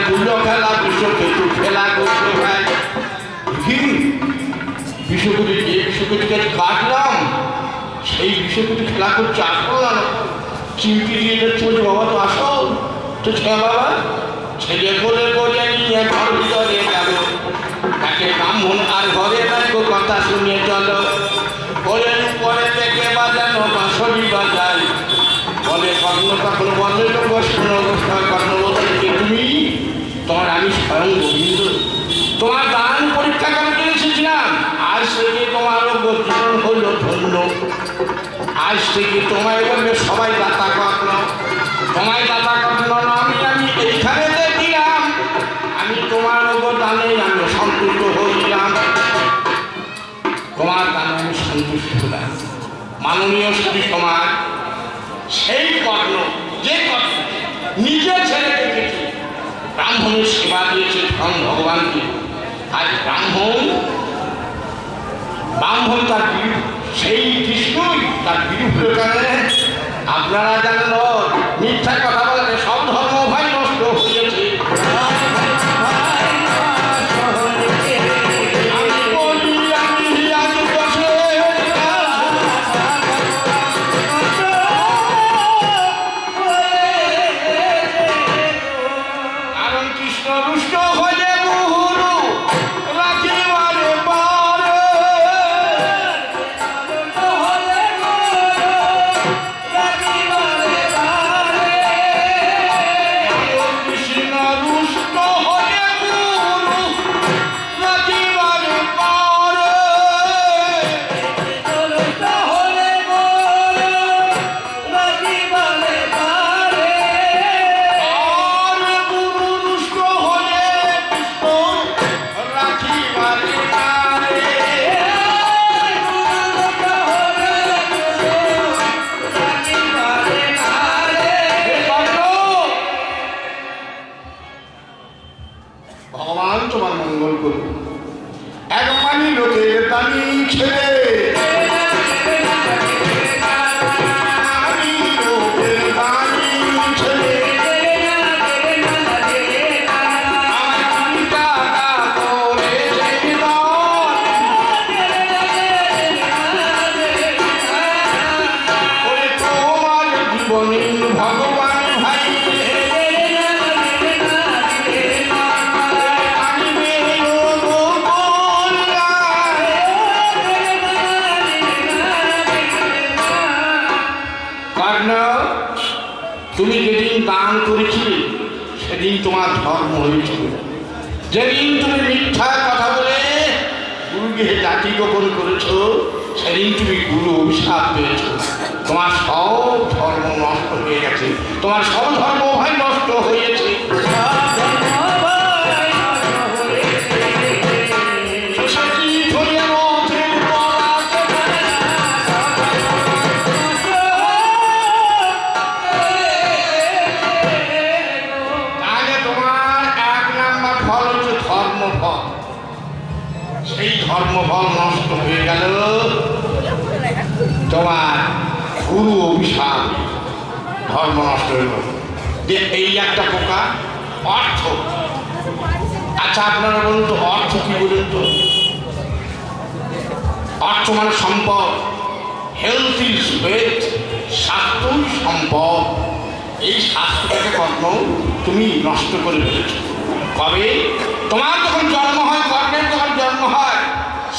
ধুলো খেলা বিশ্বকেতু খেলা করতে হয় বিশ্বকুটি যে বিশ্বকুটিকে কাটলাম সেই বিশ্বকুটি খেলা করছে আসল না চিমটি দিয়ে চলছে বাবা তো আসল তো বাবা ছেলে বলে বলে নিয়ে ঘর ভিতরে গেল তাকে ব্রাহ্মণ আর ঘরে দেখো কথা শুনিয়ে চলো বলে পরে থেকে বাজানো বাঁশরি বাজাই বলে কর্ণ তখন বলে কর্ণ বলতে তুমি তোমার আমি স্বয়ং গোবিন্দ তোমার দান পরীক্ষা করতে এসেছিলাম আজ থেকে তোমার জীবন হলো ধন্য আজ থেকে তোমায় বলবে সবাই দাতা কর্ণ তোমায় দাতা কর্ণ আমি এইখানে দেখলাম আমি তোমার দানে আমি সন্তুষ্ট হইলাম তোমার দানে আমি সন্তুষ্ট হলাম মাননীয় শ্রী সমাজ সেই কর্ণ যে কর্ণ নিজের ছেলে দেখেছে ব্রাহ্মণের সেবা দিয়েছে স্বয়ং ভগবানকে আজ ব্রাহ্মণ তার সেই কৃষ্ণই তার বিরুদ্ধে কারণে আপনারা জানেন মিথ্যা কথা বলতে সব ধর্ম ভাই নষ্ট হয়েছে ভগবান তোমার মঙ্গল করুন এক মানি লোকের দানি ছেড়ে তুমি যেদিন দান করেছিলে সেদিন তোমার ধর্ম হয়েছিল যেদিন তুমি মিথ্যা কথা বলে গুরুকে জাতি গোপন করেছ সেদিন তুমি গুরু অভিশাপ পেয়েছ তোমার সব ধর্ম নষ্ট হয়ে গেছে তোমার সব ধর্ম ভাই নষ্ট হয়েছে সেই ধর্মফল নষ্ট হয়ে গেল তোমার গুরু অভিশাপ ধর্ম নষ্ট হয়ে গেল যে এই একটা পোকা অর্থ আচ্ছা আপনারা বলুন তো অর্থ কি বলুন তো অর্থ মানে সম্পদ হেলথ ইজ ওয়েলথ স্বাস্থ্যই সম্পদ এই স্বাস্থ্যটাকে কর্ম তুমি নষ্ট করে ফেলেছ কবে তোমার যখন জন্ম হয় কর্ণের যখন জন্ম হয়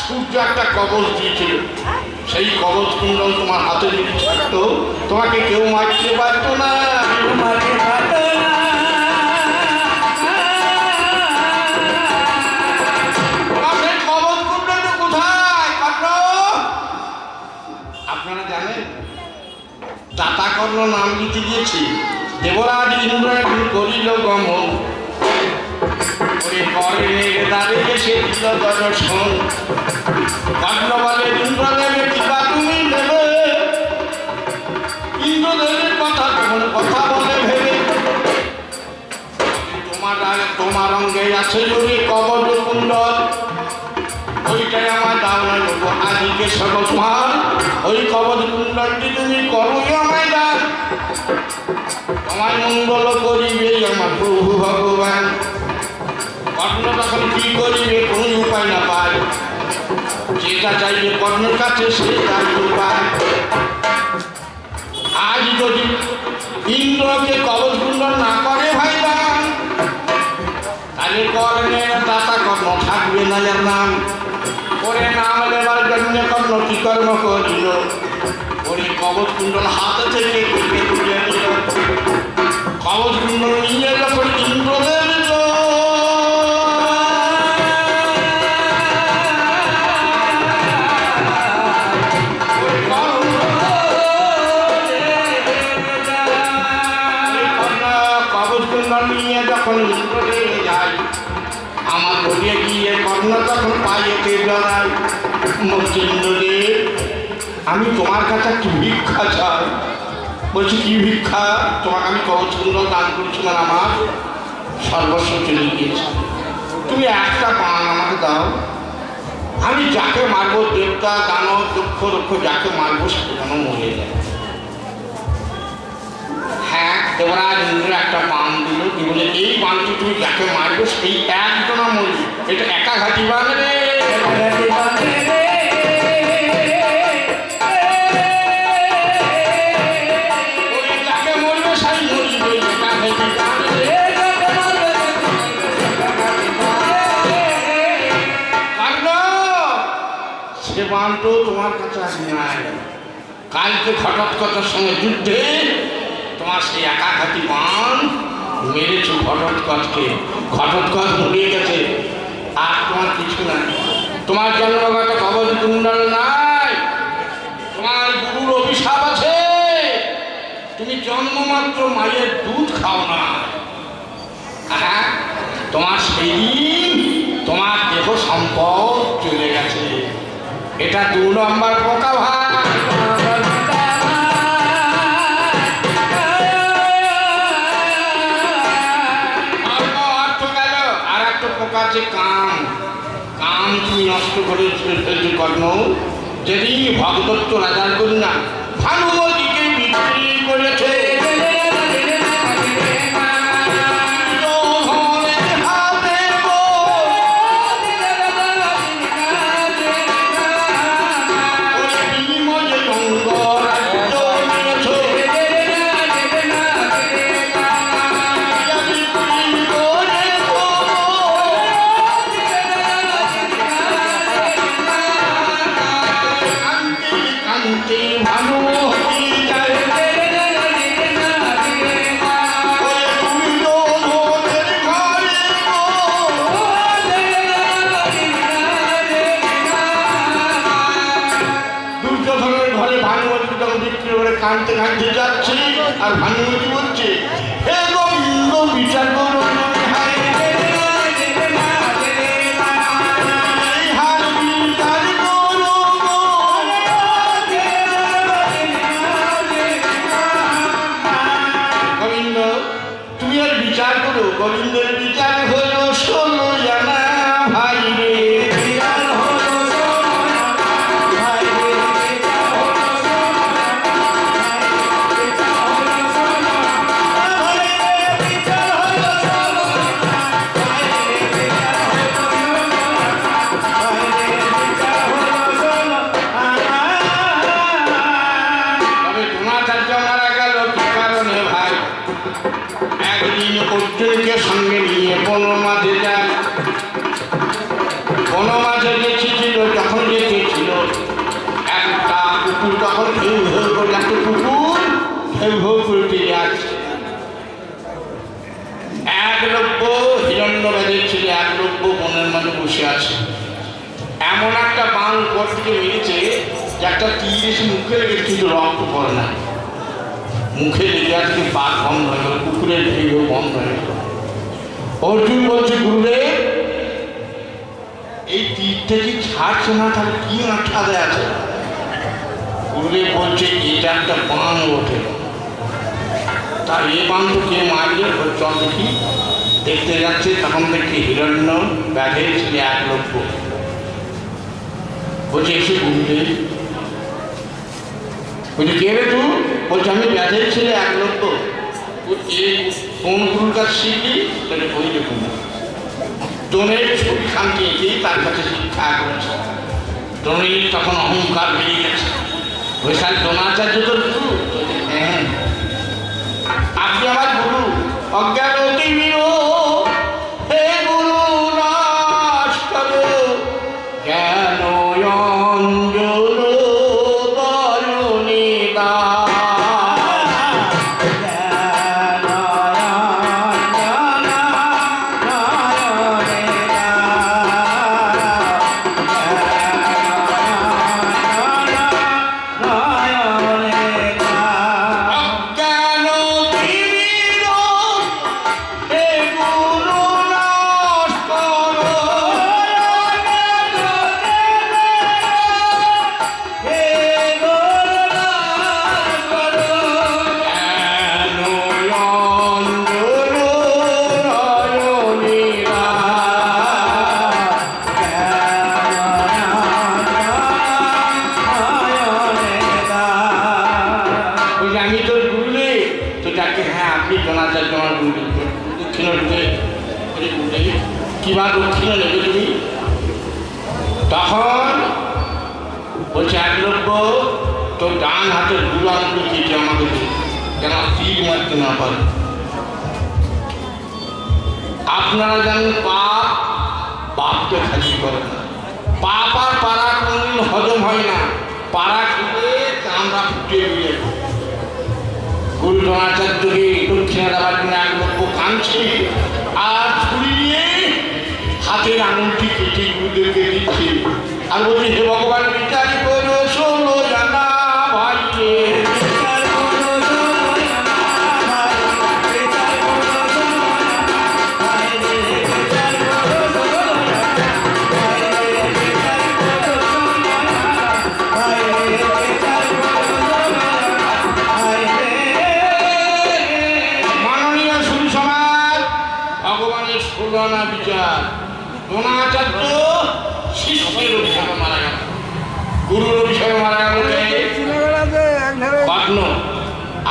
সূর্য একটা কবচ দিয়েছিল সেই কবচ কুণ্ডল তোমার হাতে যদি থাকতো তোমাকে কেউ মারতে পারতো না কবচ কুণ্ডল কোথায় কর্ণ আপনারা জানেন দাতা কর্ণ নাম দিতে গিয়েছি দেবরাজ ইন্দ্র করিল গমন কর্ণের দাঁড়িয়ে সে দিল দর্শন কর্ণ বলে ইন্দ্রদেবে কিবা তুমি দেবে ইন্দ্রদেবের কথা তখন কথা বলে ভেবে তোমার অঙ্গে আছে যদি কবচ কুণ্ডল ওইটাই আমার দাও না লোক আদিকে সর্বস্মার ওই কবচ কুণ্ডলটি তুমি করোই আমায় দাও তোমায় মঙ্গল করিবে আমার প্রভু ভগবান কর্ণ তখন কি করিবে কোনো উপায় না পায়, যেটা চাইবে কর্ণের কাছে সে তার উপায়। আজ যদি ইন্দ্রকে কবচকুণ্ডল না করে ভাইবান, তাহলে কর্ণের দাতা কর্ণ থাকবে না এর নাম। ওরে নাম নেবার জন্য কর্ণ কি কর্ম করিল, ওরে কবচকুণ্ডল হাতে থেকে তুলে দিল। কবচকুণ্ডল নিয়ে যখন ইন্দ্রদেব নিয়ে যখন ইন্দ্রদেব যায়, আমার ঘরে গিয়ে কর্ণ তখন পায়েতে জড়ায়। বলছি ইন্দ্রদেব, আমি তোমার কাছে একটু ভিক্ষা চাই। বলছি কি ভিক্ষা? তোমাকে আমি কবচকুণ্ডল দান করেছিলাম, আমার সর্বস্ব চলে গিয়েছে, তুমি একটা পান আমাকে দাও। আমি যাকে মারবো, দেবতা দানব দুঃখ দুঃখ যাকে মারবো সে যেন মরে যায়। হ্যাঁ, দেবরাজ ইন্দ্র একটা পান দিল, কি বলে এই পানটি তুমি যাকে মারবে সেই একজনা মরবে। এটা একাঘাতি বান রে, যাকে মরবে সেই মরবে, একাঘাতি বান রে। সে বানটো তোমার কাছে আসি নাই। কালকে ঘটোৎকচের সঙ্গে যুদ্ধে তোমার সেই একাঘাতি বান মেরেছ ঘটোৎকচকে। ঘটোৎকচ মরে গেছে, আর তোমার কিছু নাই। তোমার জন্মগত কবচকুণ্ডল নাই, তোমার গুরুর অভিশাপ আছে। তুমি জন্মমাত্র মায়ের দুধ খাও না। হ্যাঁ, তোমার সেই দিন তোমার দেহ সম্পদ চলে গেছে। এটা 2 নম্বর পোকা ভাই। আছে কাম। কাম তুমি নষ্ট করে ফেলছো কর্ণ। যেদিন ভগদত্ত রাজার কন্যা ভানুমতিকে বিক্রি করেছে, কাঁদতে কাঁদতে যাচ্ছে, আর ভানুমতি বলছে হে গোবিন্দ বিচার করো। গোবিন্দ তুমি আর বিচার করো। গোবিন্দের বিচার হলো 16 জানা ভাই রে। অর্জুনকে সঙ্গে নিয়ে বনমাঝে যায়। বনমাঝে গেছিল, যখন যেতেছিল একটা কুকুর তখন ঘেউ ঘেউ করে, একটা কুকুর ঘেউ ঘেউ করে যাচ্ছে। একলব্য হিরণ্য বেঁধেছিল, একলব্য বনের মাঝে বসে আছে। এমন একটা বান উপর থেকে মেরেছে যে একটা তীর এসে মুখে লেগেছে, কিন্তু রক্ত পড়ে না। মুখে লেগে আজকে বাঘ বন্ধ হয়ে গেল, কুকুরের ঘেউ বন্ধ হয়ে গেল। অর্জুন বলছে গুরুদেব, এই তীরটা কি ছাড়ছে না, তাহলে কি আঠাতে আছে? গুরুদেব বলছে এটা একটা বান ওঠে। তা এই বান তো কে মারলে? চল দেখি। দেখতে যাচ্ছে, তখন দেখি হিরণ্য ব্যাধের ছেলে একলব্য। বলছে এসে গুরুদেব। বলছে কে রে তুই? বলছে আমি ব্যাধের ছেলে একলব্য। এই কোন গুরুর কাছে শিখলি? তাহলে ওই দেখুন দোনের ছবি খানকে এঁকেই তার কাছে শিক্ষা করেছে। দোনের তখন অহংকার বেরিয়ে গেছে, ওই স্যার দ্রোণাচার্য তো গুরু। হ্যাঁ, আপনি আমার গুরু। অজ্ঞান অতি বীরো হে গুরু নাশ করো জ্ঞান অঞ্জন দয়নি দান। কিবা দক্ষিণ নেবে তুমি? তখন বলছে এক লোক তোর ডান হাতের বুড়ো আঙুল কেটে আমাকে যেন তীর মারতে না পারে। আপনারা জানেন পাপ পাপকে খালি করে না, পাপ আর পাড়া কোনদিন হজম হয় না, পাড়া খেলে চামড়া ফুটে গিয়ে। গুরু দ্রোণাচার্যকে দক্ষিণা দেওয়ার জন্য এক লোক কাঁদছে আর ছুরি নিয়ে হাতের আঙুলটি কেটে গুরুদেরকে দিচ্ছে আর বলছে হে ভগবান বিচার করো ষোলো জানা ভাই মাননীয় সুরী সমাজ, ভগবানের ষোলো আনা বিচার। দ্রোণাচার্য শিষ্যের অভিশাপে মারা গেল, গুরুর অভিশাপে মারা গেল বাগ্ন,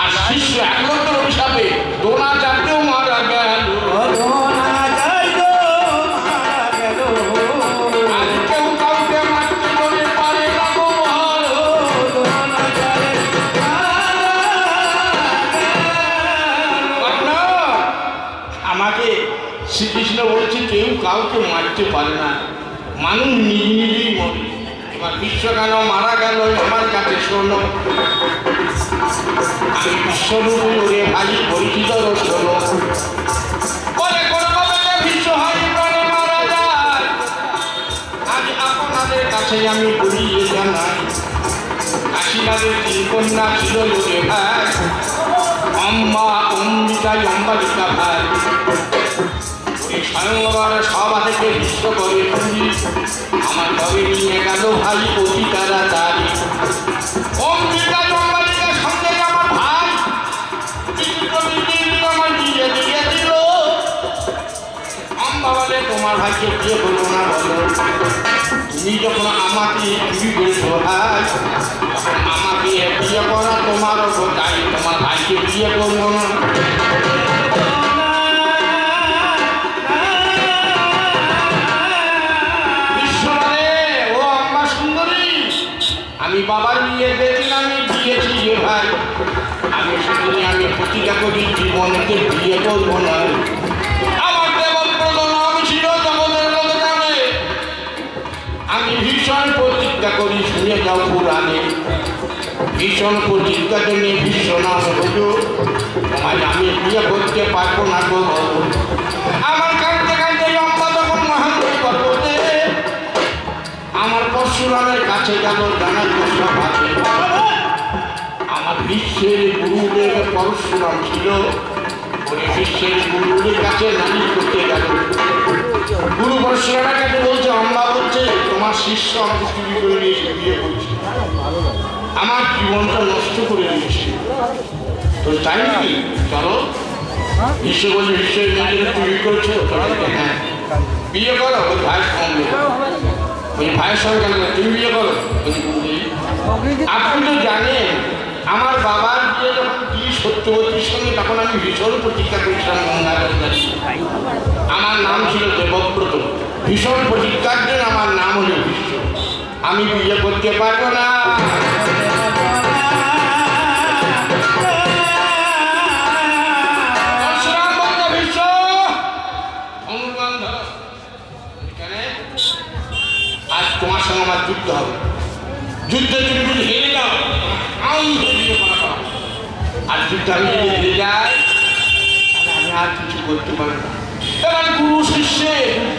আর শিষ্য একমাত্র অভিশাপে দ্রোণাচার্যও মারা গেল। আর কেউ কাউকে মারতে বলে পারে না গো ভালো। আমাকে শ্রীকৃষ্ণ বলছে কেউ কাউকে মারতে পারে না, মানুষ নিজে নিজেই মরে। এবার বিশ্বকাল মারা গেল আমার কাছে শোনো, আমি বিশ্বরূপ ওরে ভাই পরিচিত শোনো বলে কোনোভাবে বিশ্ব হয় প্রাণে মারা যায়। আজ আপনাদের কাছে আমি বলিয়ে জানাই, কাশীনাথের তিন কন্যা ছিল ওরে ভাই, অম্বা অম্বিকা অম্বালিকা ভাই। স্বয়ংবর সভা থেকে বিশ্ব করে পুলিশ আমার ঘরে নিয়ে গেল ভাই অতি তাড়াতাড়ি। অম্বিকা অম্বালিকার সঙ্গে আমার ভাই আমার বিয়ে দিয়ে দিল। অম্বা বলে তোমার ভাইকে বিয়ে করবো না বলো, তুমি যখন আমাকে চুরি করেছো ভাই তখন আমাকে বিয়ে করা তোমারও তাই, তোমার ভাইকে বিয়ে করবো না। আমি বাবার বিয়ে দেখি আমি দিয়েছি যে ভাই, আমি শুধু আমি প্রতিজ্ঞা করি জীবনকে বিয়ে করবো না। আমার দেবব্রত নাম ছিল জগতের লোক জানে, আমি ভীষণ প্রতিজ্ঞা করি শুনে যাও পুরাণে। ভীষণ প্রতিজ্ঞা জন্য বিশ্ব নাম হলো তোমায় আমি বিয়ে করতে পারবো না গো। আমার কাঁদতে কাঁদতে লম্বা তখন মহান পর্বতে আমার পরশুরামের কাছে গেল জানার সভাতে। আমার বিশ্বের গুরুদেব পরশুরাম ছিল, ওই বিশ্বের গুরুদের কাছে নালিশ করতে গেল। গুরু পরশুরামের কাছে বলছে অম্বা বলছে তোমার শিষ্য আমাকে চুরি করে নিয়েছে বিয়ে করছে, আমার জীবনটা নষ্ট করে দিয়েছে, তো তাই নাকি চলো। বিশ্ব বলছে বিশ্বের মেয়েদের চুরি করছো, হ্যাঁ বিয়ে করো। ওই ভাইয়ের সঙ্গে ওই ভাইয়ের সঙ্গে তুমি বিয়ে করো। আপনি তো জানেন আমার বাবার বিয়ে যখন কি সত্যবতীর সঙ্গে তখন আমি ভীষণ প্রতীক্ষা করেছিলাম গঙ্গা। আমার নাম ছিল দেবব্রত। ভীষণ প্রতিজ্ঞার জন্য আমার নাম হলো ভীষ্ম। আমি বিয়ে করতে পারবো না। আজ তোমার সঙ্গে আমার যুদ্ধ হবে। যুদ্ধে তুমি যদি হেরে যাও আর যুদ্ধ আমি যদি হেরে যাই আমি আর কিছু করতে পারবো না। এবার গুরু শিষ্যে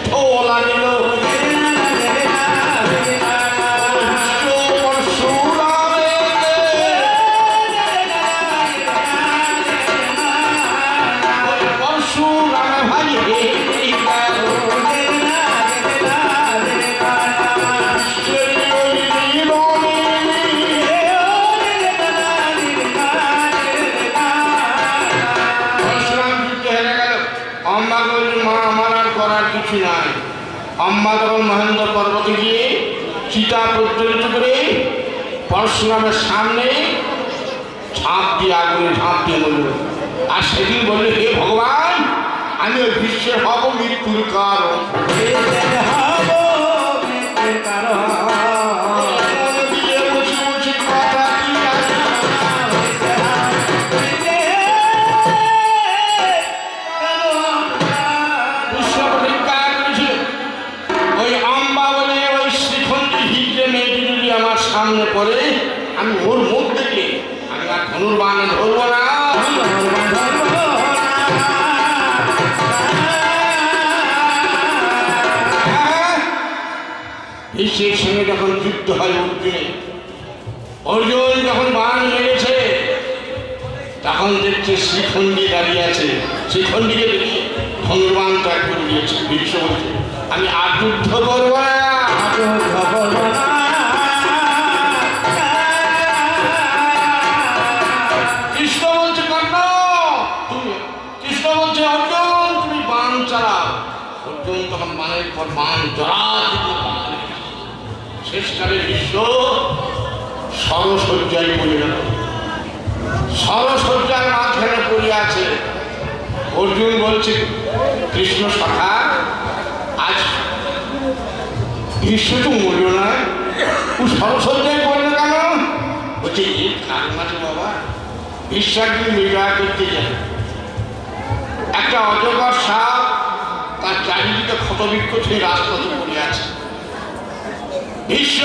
যুদ্ধ লাগিল। अम्मा तक महेंद्र पर्वत गए सीता प्रज्वलित करे परशुरामेर सामने झाँप दिए आगुने झाँप दिए बोल और सेदिन बोले हे भगवान आमी ओई भीष्मेर हब मृत्युर कारण। सामने पड़े আমি ওর মুখ দেখলে আমি আর ধনুর্বাণ ধরবো না। ভীষ্মের সঙ্গে যখন যুদ্ধ হয় অর্জুন যখন বাণ মেরেছে তখন দেখছে শ্রীখণ্ডী দাঁড়িয়ে আছে। শ্রীখণ্ডীকে দেখে ধনুর্বাণ ত্যাগ করে দিয়েছে। ভীষ্ম বলছে আমি আর যুদ্ধ করবো না। শেষকালে বিশ্ব সরসজ্জায় পড়ে গেল। সরসজ্জার মাঝখানে পড়ে আছে। অর্জুন বলছে কৃষ্ণ সখা আজ বিশ্ব তো মরল না, ও সরসজ্জায় পড়লো কেন? বলছে এর কারণ আছে বাবা। বিশ্ব একদিন বিবাহ করতে যাবে। একটা অজগর সাপ তার চারিদিকে ক্ষতবিক্ষ সেই রাস্তাতে পড়ে আছে। বিশ্ব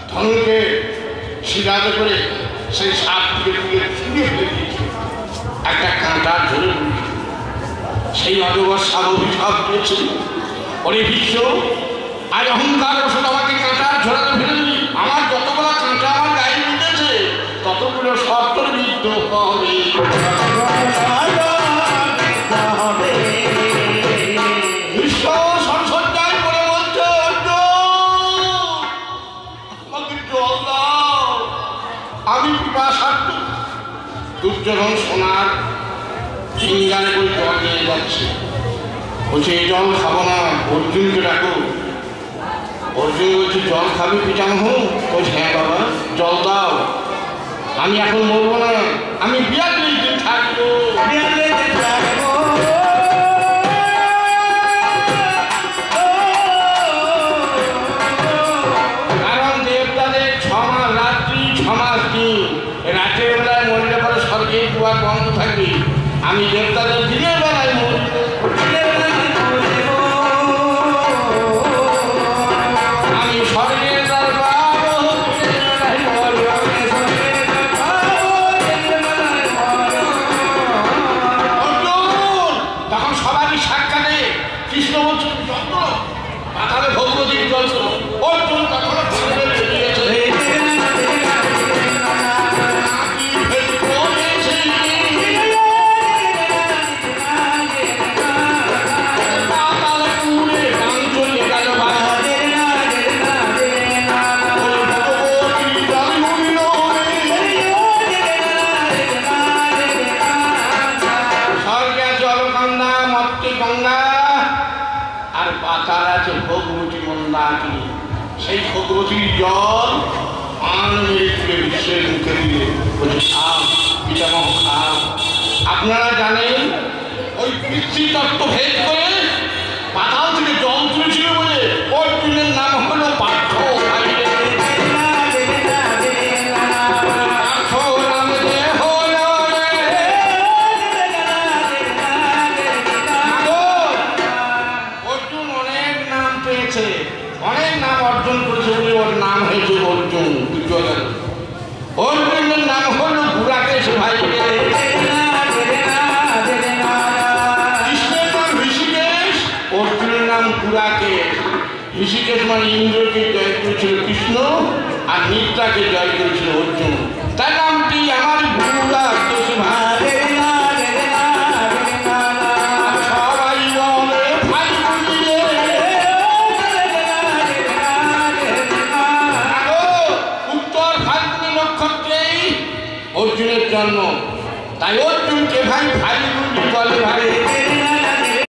ধনুকে শিলাতে করে সেই সাপটিকে তুলে ছুঁড়ে ফেলে দিয়েছে। একটা কাঁটা ধরে পড়েছে। সেই অজগর সাপ অভিশাপ দিয়েছে ওরে বিশ্ব আজ অহংকার ওষুধ আমাকে কাঁটার ঝোড়াতে ফেলে দিলি। আমার যতগুলো কাঁটা আমার গায়ে উঠেছে ততগুলো সত্তর বিদ্ধ হবে। দুর্যোধন সোনার সিঙ্গারে করে জল নিয়ে যাচ্ছে। বলছে এই জল খাবো না, অর্জুনকে ডাকো। অর্জুন বলছে জল খাবি পিতামহ? বলছে হ্যাঁ বাবা জল দাও। আমি এখন মরবো না, আমি 42 দিন থাকবো। কারণ দেবতাদের 6 মাস রাত্রি 6 মাস দিন। রাতের বেলায় মরলে পরে স্বর্গের দুয়ার বন্ধ থাকবে। আমি দেবতাদের দিনের বেলায় মরব। আমি স্বর্গের তখন সবারই সাক্ষাতে কৃষ্ণ বলছে যত্ন পাতালে ভগবতীর যন্ত্র অর্জুন তখন সেই ভগবতীর জল পান মেরে বিশ্বের মুখে দিয়ে বলে খাও পিতামহ খাও। আপনারা জানেন ওই পিতৃতত্ত্ব ভেদ করে পাতাল থেকে জল তুলেছিল বলে অর্জুনের নাম হলো পার্থ। অর্জুন অনেক নাম পেয়েছে, অনেক নাম অর্জন করেছে বলে ওর নাম হয়েছে অর্জুন। অর্জুনের নাম হলো গুরাকেশ ভাই। কৃষ্ণের নাম ঋষিকেশ, অর্জুনের নাম গুরাকেশ। ঋষিকেশ মানে ইন্দ্রকে জয় করেছিল কৃষ্ণ, আর নিদ্রাকে জয় করেছিল অর্জুন। তার নামটি আমার গুরাকেশ ভাই। সবাই বলে ভাই বুঝিয়ে উত্তর ফাল্গুনী নক্ষত্রেই অর্জুনের জন্ম। তাই